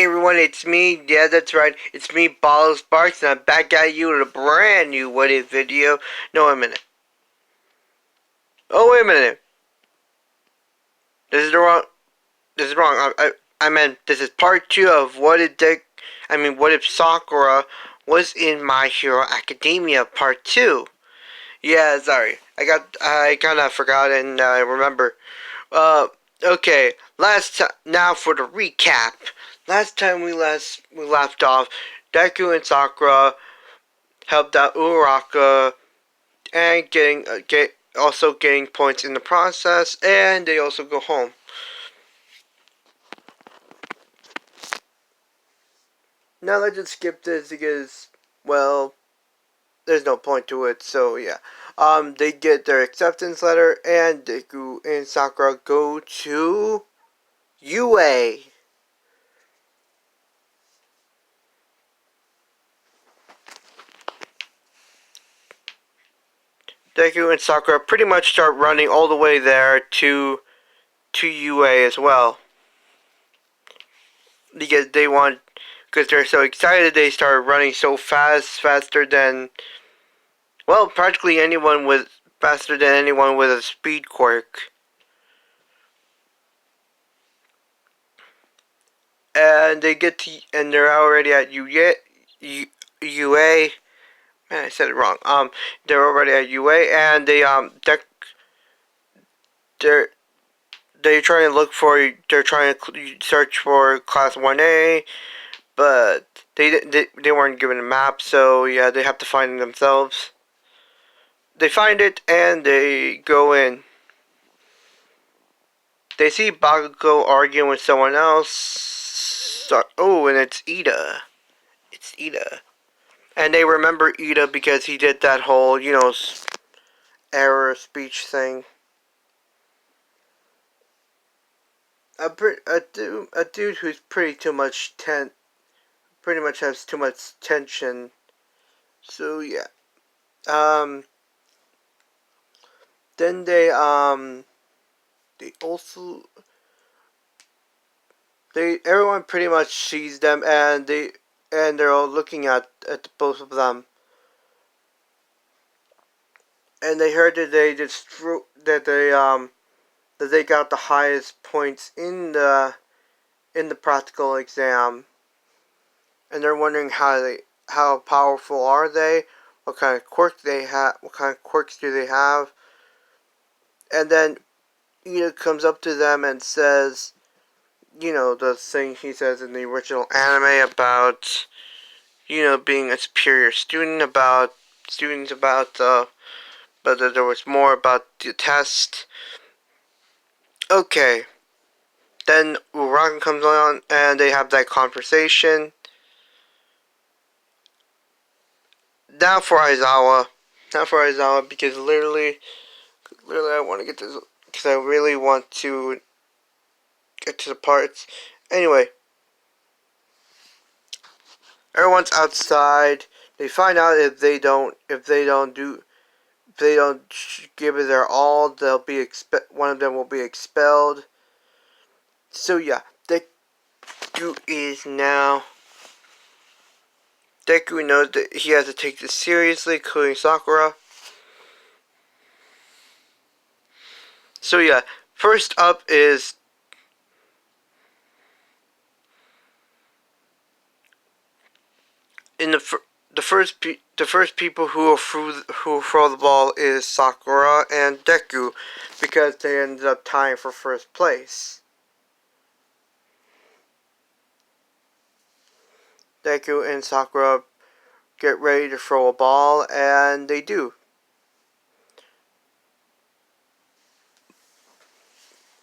everyone, it's me. Yeah, that's right. It's me, Ball Sparks, and I'm back at you with a brand new What If video. No, wait a minute. Oh, wait a minute. This is the wrong. This is wrong. I meant this is part 2 of What if Sakura was in My Hero Academia part 2. Yeah, sorry. I kind of forgot and remember. Okay. Now for the recap. Last time we left off, Deku and Sakura helped out Uraraka and also getting points in the process, and they also go home. Now let's just skip this because, well, there's no point to it. So yeah, they get their acceptance letter, and Deku and Sakura go to UA. Deku and Sakura pretty much start running all the way there to UA as well. Because they're so excited, they start running so fast, faster than anyone with a speed quirk. And they're already at UA. Man, I said it wrong. They're already at UA, and they're trying to search for Class 1A, but they weren't given a map, so yeah, they have to find it themselves. They find it, and they go in. They see Bakugo arguing with someone else. Oh, and it's Ida. It's Ida. And they remember Ida because he did that whole, error speech thing. A dude who's pretty much has too much tension. So yeah. Then they everyone pretty much sees them, and they're all looking at both of them. And they heard that they got the highest points in the practical exam, and they're wondering how powerful are they, what kind of quirks do they have. And then Ida comes up to them and says, the thing he says in the original anime about, being a superior student, but there was more about the test. Okay. Then Uraraka comes on, and they have that conversation. Now for Aizawa, because literally, I want to get this, because I really want to get to the parts. Anyway, everyone's outside. They find out if they don't give it their all, one of them will be expelled. So yeah, Deku knows that he has to take this seriously, including Sakura. So yeah, first up is the first people who throw the ball is Sakura and Deku, because they ended up tying for first place. Deku and Sakura get ready to throw a ball, and they do.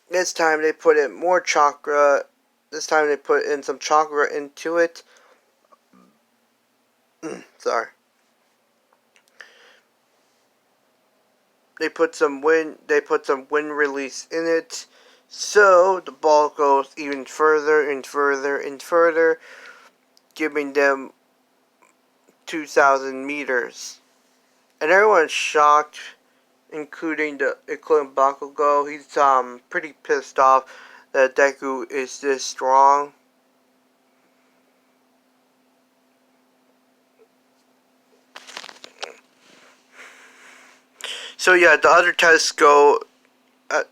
This time they put in more chakra. This time they put in some chakra into it. Sorry. They put some wind release in it, so the ball goes even further and further and further, giving them 2,000 meters. And everyone's shocked, including Bakugo. He's pretty pissed off that Deku is this strong. So yeah, the other tests go.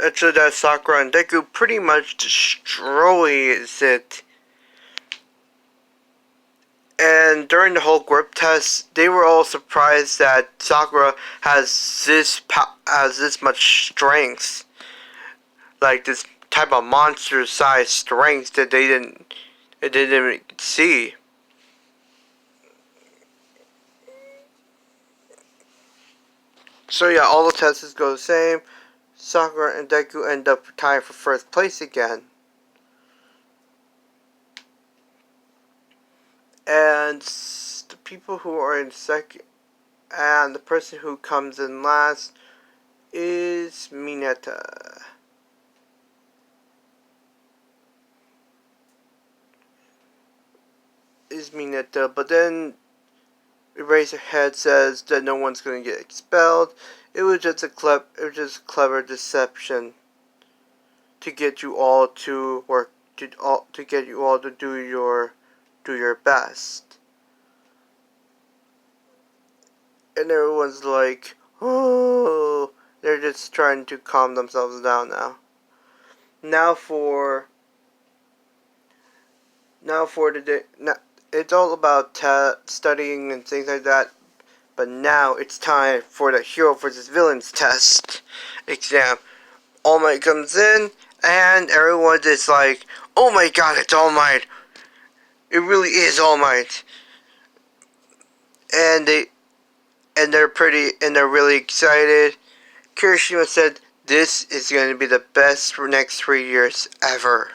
Actually, that Sakura and Deku pretty much destroys it. And during the whole group test, they were all surprised that Sakura has this much strength, like this type of monster-sized strength that they didn't see. So yeah, all the tests go the same. Sakura and Deku end up tying for first place again. And the people who are in second, and the person who comes in last is Mineta. But then Eraserhead says that no one's going to get expelled. It was just a clever deception to get you all to work to get you all to do your best. And everyone's like, oh, they're just trying to calm themselves down now. Now for the day. Now, it's all about studying and things like that. But now it's time for the hero versus villains test exam. All Might comes in, and everyone is like, "Oh my God, it's All Might! It really is All Might!" And they're really excited. Kirishima said, "This is going to be the best for next 3 years ever."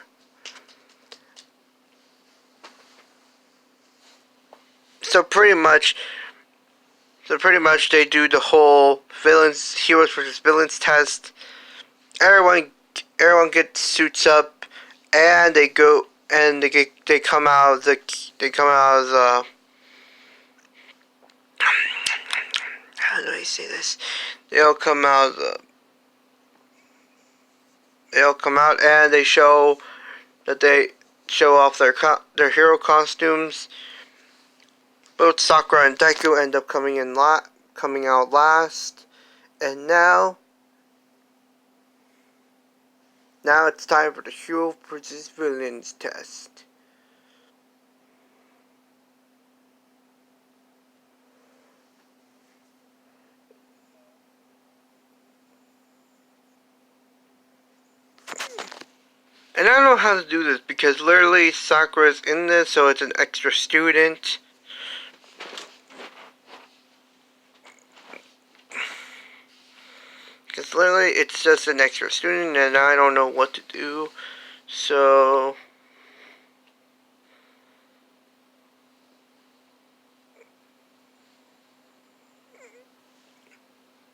So pretty much they do the whole heroes versus villains test. Everyone gets suits up, and they come out of the how do I say this? They all come out and they show off their hero costumes. Both Sakura and Deku end up coming out last, and now it's time for the hero versus villains test. And I don't know how to do this because literally Sakura's in this, so it's an extra student. Because literally it's just an extra student and I don't know what to do. So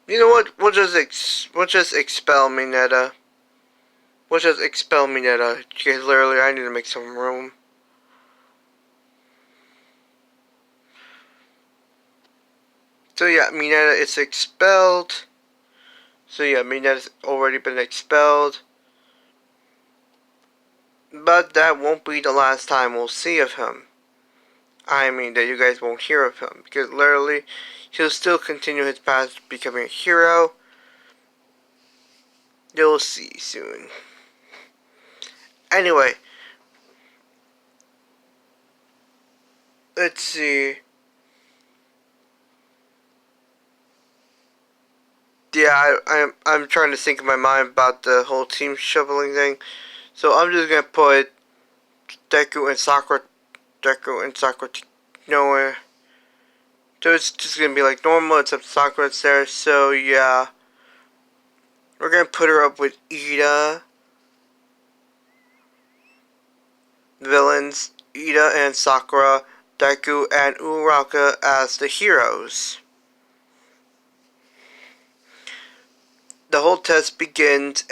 you know what? We'll just expel Mineta. Because literally I need to make some room. So yeah, Mineta is expelled. So yeah, Mineta's already been expelled. But that won't be the last time we'll see of him. I mean that you guys won't hear of him. Because literally, he'll still continue his path to becoming a hero. You'll see soon. Anyway, let's see. Yeah, I'm trying to think in my mind about the whole team shuffling thing. So I'm just gonna put Deku and Sakura nowhere. So it's just gonna be like normal except Sakura's there. So yeah, we're gonna put her up with Ida, villains, Ida and Sakura, Deku and Uraraka as the heroes. The whole test begins.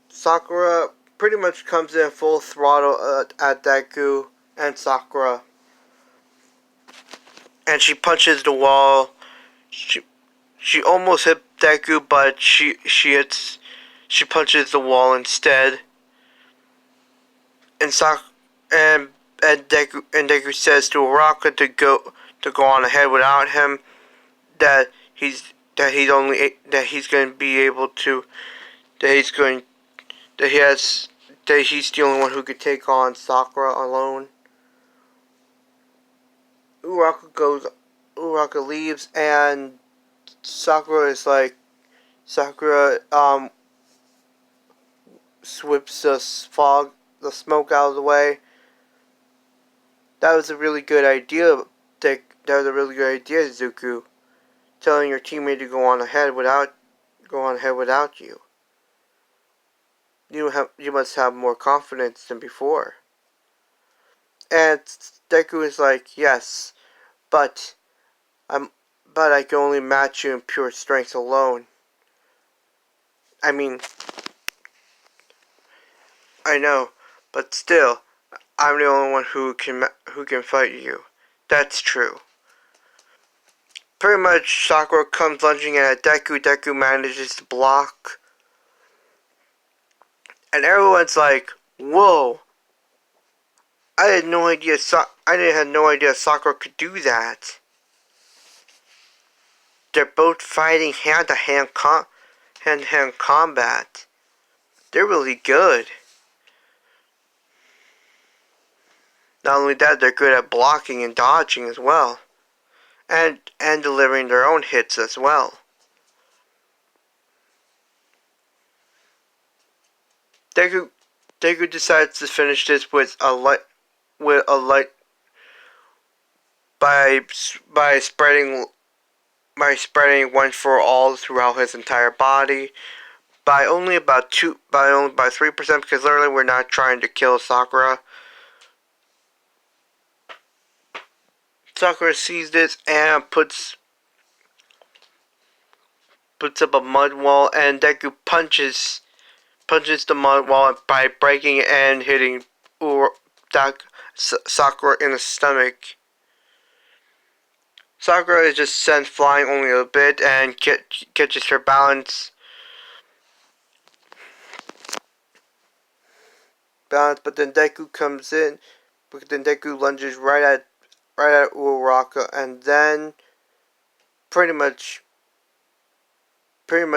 Sakura pretty much comes in full throttle at Deku and Sakura. And she punches the wall. She almost hit Deku, but she punches the wall instead. and Deku says to Uraka to go on ahead without him. That he's going to be able to that he's going that he has that he's the only one who could take on Sakura alone. Uraka leaves, and Sakura is like Sakura sweeps the smoke out of the way. That was a really good idea. That was a really good idea, Zuko. Telling your teammate to go on ahead without you. You must have more confidence than before. And Deku is like, yes, but I can only match you in pure strength alone. I mean, I know, but still, I'm the only one who can fight you. That's true. Pretty much, Sakura comes lunging at Deku. Deku manages to block, and everyone's like, "Whoa! I had no idea. I didn't have no idea Sakura could do that." They're both fighting hand-to-hand combat. They're really good. Not only that, they're good at blocking and dodging as well. And delivering their own hits as well. Deku decides to finish this with a light by spreading once for all throughout his entire body by only about 3%, because literally we're not trying to kill Sakura. Sakura sees this and puts up a mud wall, and Deku punches the mud wall by breaking it and hitting Sakura in the stomach. Sakura is just sent flying only a bit and catches her balance. But then Deku comes in. But then Deku lunges right at Uraraka, and then pretty much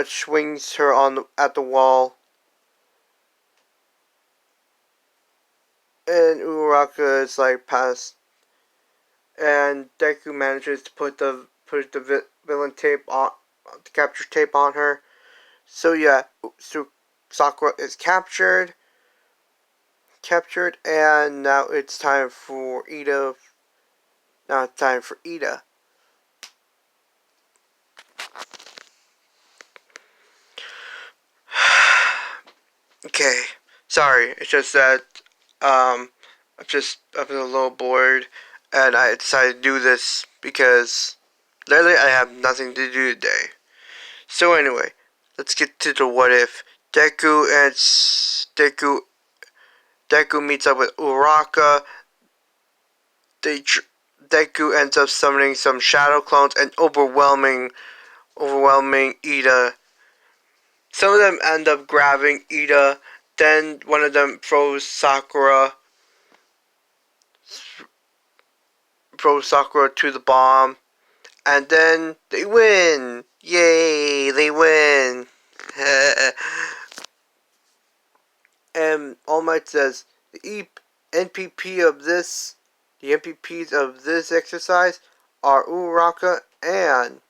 swings her at the wall. And Uraraka is like past, and Deku manages to put the villain tape on, the capture tape on her. So yeah, so Sakura is captured, and now it's time for Ida. Okay, sorry. It's just that I've been a little bored, and I decided to do this because literally I have nothing to do today. So anyway, let's get to the what if. Deku meets up with Uraka. Deku ends up summoning some shadow clones and overwhelming Ida. Some of them end up grabbing Ida. Then one of them throws Sakura to the bomb, and then they win. Yay! They win. And All Might says the MPPs of this exercise are Uraraka and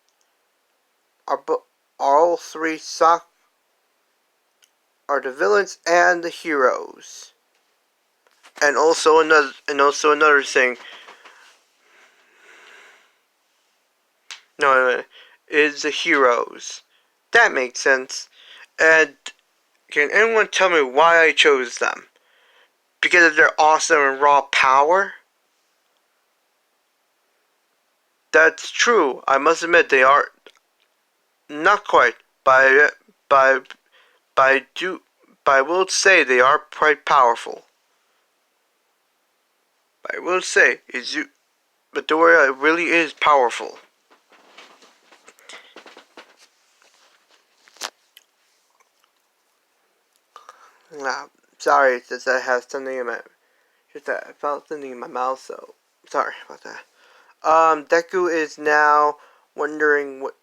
are all three are the villains and the heroes. And also another thing. No, is the heroes. That makes sense. And can anyone tell me why I chose them? Because of their awesome and raw power? That's true. I must admit they are not quite. But I will say they are quite powerful. I will say Midoriya really is powerful. Sorry, it's just I have something in my Just that I felt something in my mouth, so sorry about that. Deku is now wondering what.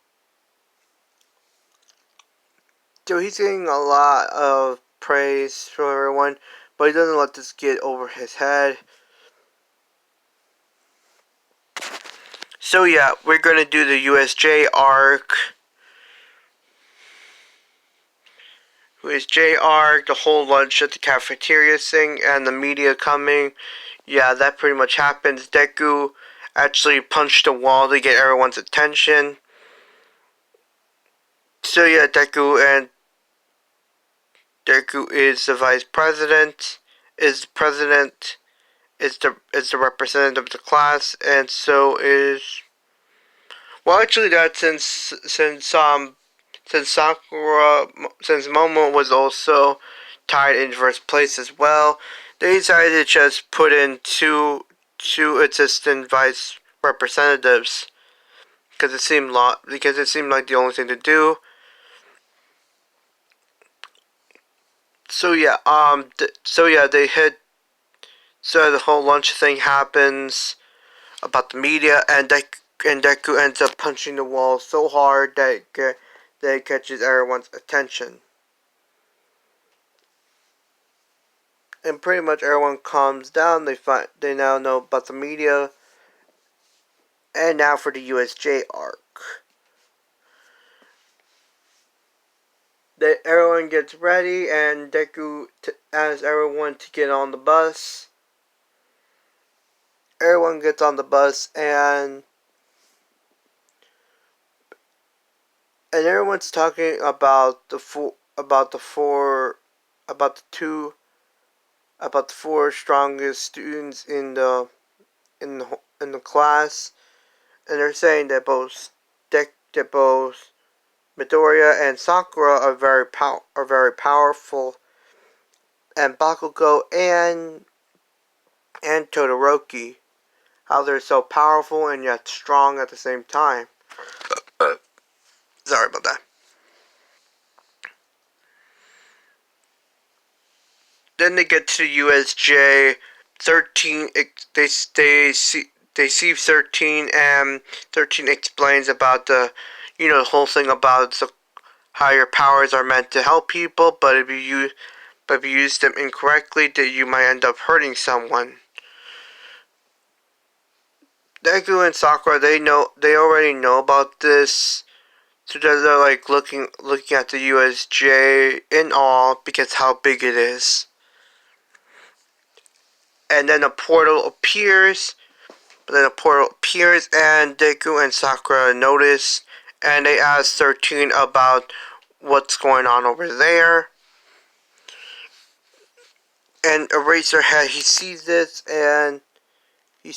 So he's getting a lot of praise from everyone, but he doesn't let this get over his head. So yeah, we're gonna do the USJ arc. USJ arc, the whole lunch at the cafeteria thing, and the media coming. Yeah, that pretty much happens. Deku actually punched a wall to get everyone's attention. So yeah, Deku is the vice president, is the president, is the representative of the class, and so is. Well, actually, that since Sakura, since Momo was also tied in first place as well, they decided to just put in two assistant vice representatives because it seemed like the only thing to do. So yeah, they hit. So the whole lunch thing happens about the media, and Deku ends up punching the wall so hard that it catches everyone's attention. And pretty much everyone calms down. They now know about the media, and now for the USJ arc. Everyone gets ready, and Deku asks everyone to get on the bus. Everyone gets on the bus, and everyone's talking about the four strongest students in the class, and they're saying that both Midoriya and Sakura are very powerful, and Bakugo and Todoroki, how they're so powerful and yet strong at the same time. Sorry about that. Then they get to USJ 13. They see 13, and 13 explains about the whole thing about how your powers are meant to help people, but if you use them incorrectly, that you might end up hurting someone. Deku and Sakura, they already know about this, so they're like looking at the USJ in awe because how big it is. And then a portal appears, and Deku and Sakura notice, and they ask 13 about what's going on over there. And Eraserhead, he sees this, and he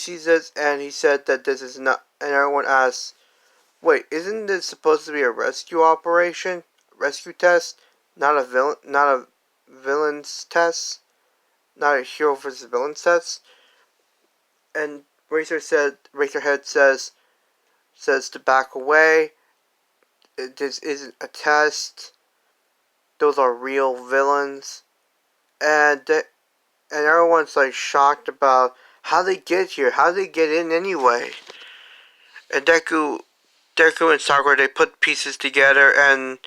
said that this is not. And everyone asks, "Wait, isn't this supposed to be a rescue operation, rescue test, not a villain's test, not a hero versus villain test?" And Razorhead says to back away. This isn't a test. Those are real villains, and everyone's like shocked about how they get here, how they get in anyway. And Deku and Sakura, they put pieces together, and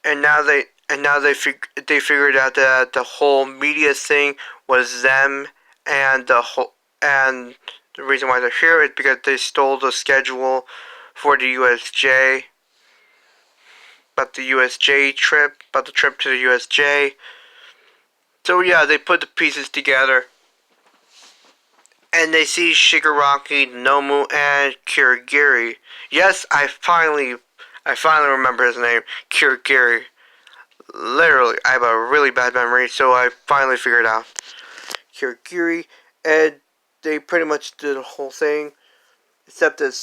now they figured out that the whole media thing was them, and the reason why they're here is because they stole the schedule for the USJ, about the trip to the USJ. So yeah, they put the pieces together, and they see Shigaraki, Nomu, and Kirigiri. Yes, I finally remember his name, Kirigiri. Literally, I have a really bad memory, so I finally figured out Kirigiri, and they pretty much did the whole thing, except that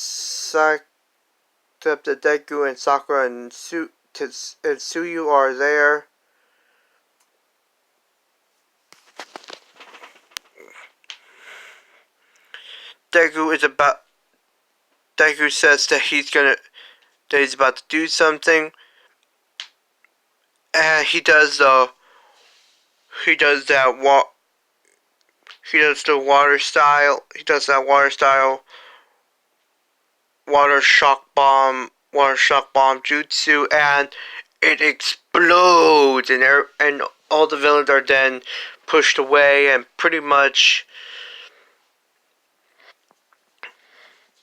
Deku and Sakura and Tsuyu are there. Deku says that he's about to do something, and he does that walk. he does the water style. He does that water style, water shock bomb jutsu, and it explodes, and all the villains are then pushed away and pretty much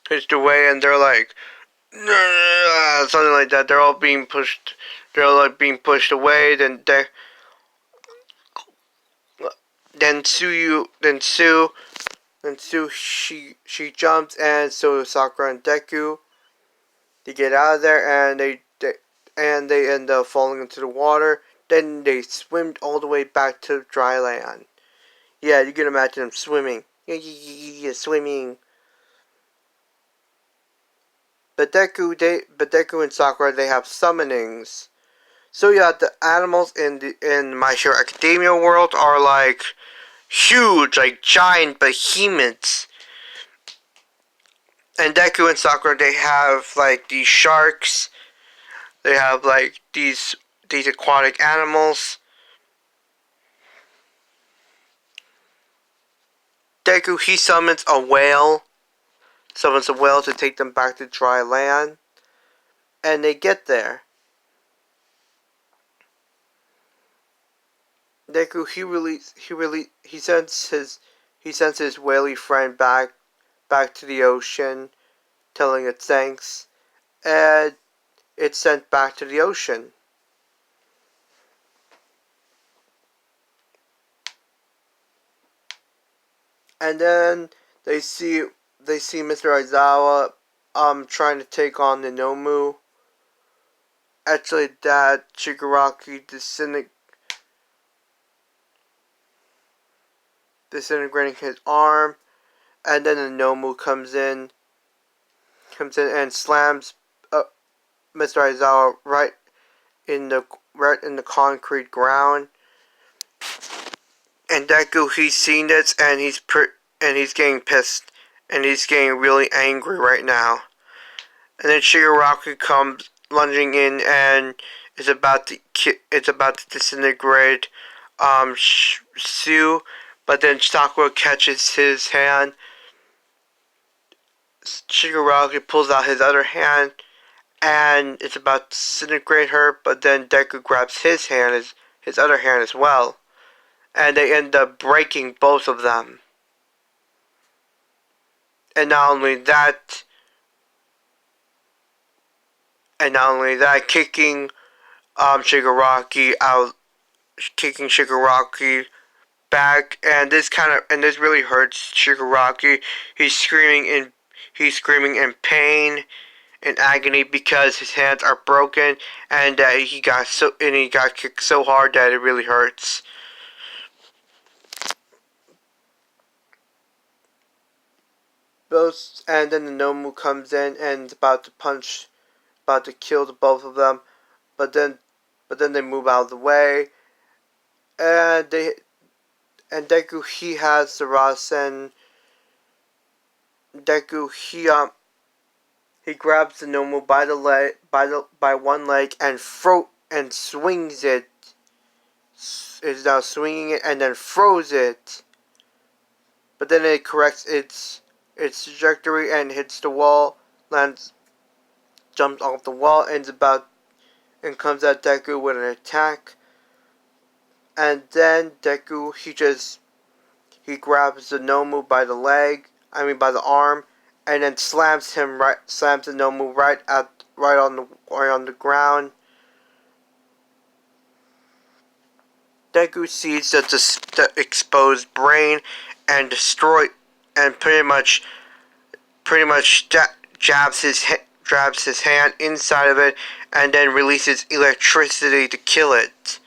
pushed away, and they're like something like that. They're all being pushed. They're all like being pushed away. Then Sue she jumps, and so does Sakura and Deku. They get out of there, and they end up falling into the water. Then they swim all the way back to dry land. Yeah, you can imagine them swimming. Yeah, swimming. But Deku and Sakura, they have summonings. So yeah, the animals in My Hero Academia world are like huge, like giant behemoths. And Deku and Sakura, they have like these sharks. They have like these aquatic animals. Deku, he summons a whale to take them back to dry land, and they get there. Deku, he sends his whaley friend back to the ocean, telling it thanks, and it's sent back to the ocean. And then they see Mr. Aizawa trying to take on the Nomu. Actually, that Shigaraki disintegrating his arm, and then the Nomu comes in and slams Mr. Aizawa right in the concrete ground. And Deku, he's seen this, and he's getting pissed, and he's getting really angry right now. And then Shigaraki comes lunging in, and is about to disintegrate Sue, but then Sakura catches his hand. Shigaraki pulls out his other hand, and it's about to disintegrate her, but then Deku grabs his other hand as well. And they end up breaking both of them. And not only that, kicking Shigaraki back, and this really hurts Shigaraki. He's screaming in pain and agony because his hands are broken, and he got kicked so hard that it really hurts. And then the Nomu comes in and is about to kill the both of them, but then they move out of the way, and Deku, he has the Rasen. Deku, he grabs the Nomu by one leg and swings it. Is now swinging it and then throws it, but then it corrects its trajectory and hits the wall, jumps off the wall, and comes at Deku with an attack. And then Deku, he grabs the Nomu by the arm, and then slams the Nomu right on the ground. Deku sees the exposed brain and pretty much jabs his hand inside of it, and then releases electricity to kill it.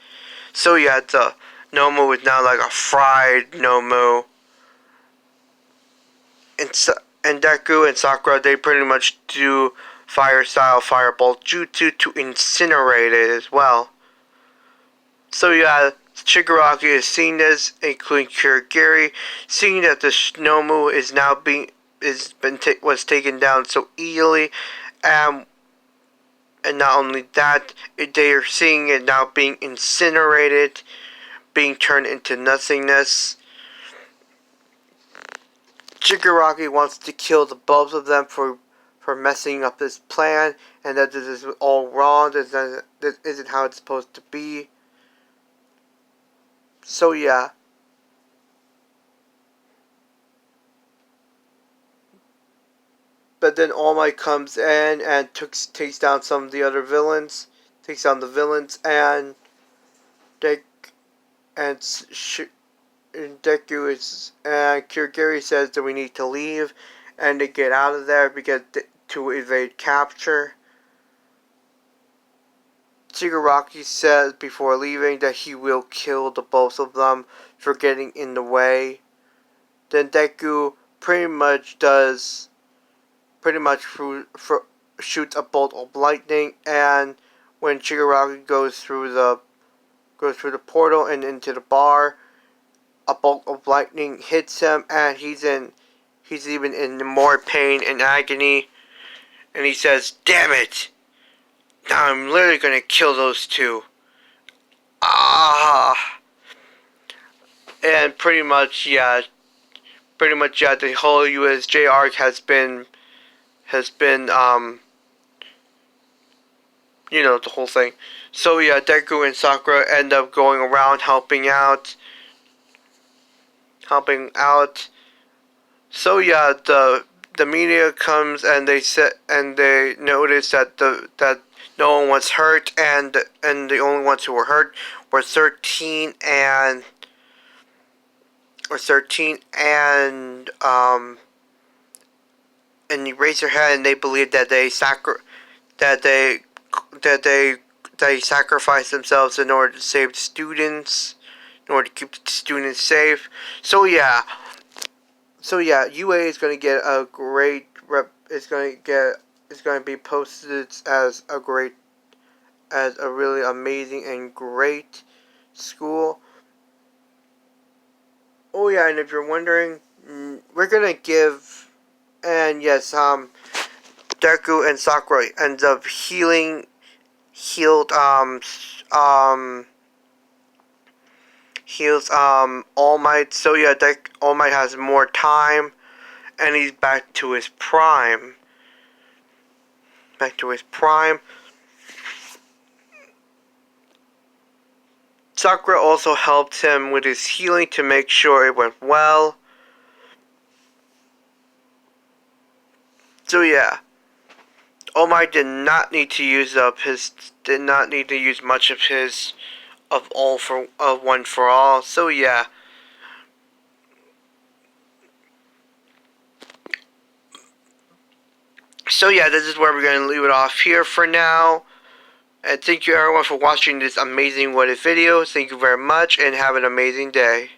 So yeah, the Nomu is now like a fried Nomu. And Deku and Sakura, they pretty much do Firebolt Jutsu to incinerate it as well. So yeah, Shigaraki is seeing this, including Kirigiri, seeing that the Nomu was taken down so easily, and not only that, they are seeing it now being incinerated, being turned into nothingness. Shigaraki wants to kill the both of them for messing up this plan, and that this is all wrong. This isn't how it's supposed to be. So yeah. But then All Might comes in and takes down some of the other villains. Takes down the villains, and they and Deku is and Kirigiri says that we need to leave and to get out of there because to evade capture. Shigaraki says before leaving that he will kill the both of them for getting in the way. Then Deku pretty much shoots a bolt of lightning, and when Shigaraki goes through the portal and into the bar, a bolt of lightning hits him, and he's even in more pain and agony, and he says, "Damn it! Now I'm literally gonna kill those two." Ah, and pretty much yeah, the whole USJ arc has been the whole thing. So yeah, Deku and Sakura end up going around helping out. So yeah, the media comes and they notice that that no one was hurt, and the only ones who were hurt were 13 and Eraserhead, and they believe that that they sacrificed themselves in order to save the students, in order to keep the students safe. So yeah, UA is going to get a great It's going to be posted as a really amazing and great school. Oh yeah, and if you're wondering, we're gonna give, and yes, Deku and Sakura ends up healed heals All Might. So yeah, All Might has more time, and he's back to his prime. Sakura also helped him with his healing to make sure it went well. So yeah, All Might did not need to use much of his One for All. So yeah. So yeah, this is where we're going to leave it off here for now. And thank you everyone for watching this amazing What If video. Thank you very much and have an amazing day.